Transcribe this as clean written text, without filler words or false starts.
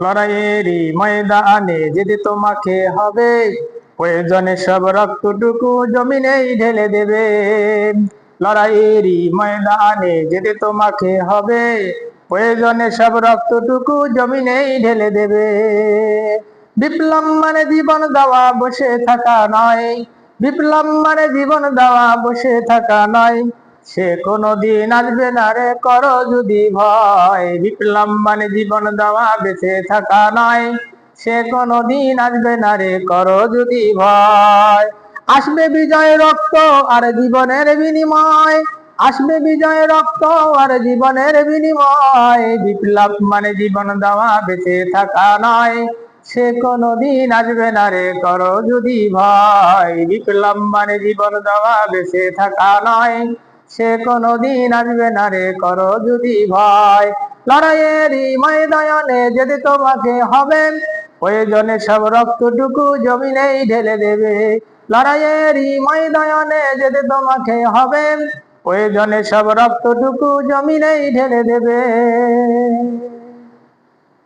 লড়াইয়েরই ময়দানে যেতে তোমাকে হবে, প্রয়োজনে সব রক্তটুকু জমিনেই ঢেলে দেবে। লড়াইয়েরই ময়দানে যেতে তোমাকে হবে, প্রয়োজনে সব রক্তটুকু জমিনেই ঢেলে দেবে। বিপ্লব মানে জীবন দেওয়া, বসে থাকা নয়। বিপ্লব মানে জীবন দেওয়া, বসে থাকা নয়। সে কোনদিন আসবে না রে, করো যদি ভয়। বিপ্লব মানে জীবন দেওয়া, বেঁচে থাকা নয়। সে কোনদিন আসবে না রে, করো যদি ভয়। আসবে বিজয় রক্ত আর জীবনের বিনিময়। আসবে বিজয় রক্ত আর জীবনের বিনিময়। বিপ্লব মানে জীবন দেওয়া, বেঁচে থাকা নয়। সে কোনদিন আসবে না রে, করো যদি ভয়। বিপ্লব মানে জীবন দেওয়া, বেঁচে থাকা নয়। সে কোনদিন আসবে না রে, করো যদি ভয়। লড়াইয়েরই ময়দানে যেতে তোমাকে হবে, প্রয়োজনে সব রক্তটুকু জমিনেই ঢেলে দেবে। লড়াইয়েরই ময়দানে যেতে তোমাকে হবে, প্রয়োজনে সব রক্তটুকু জমিনেই ঢেলে দেবে।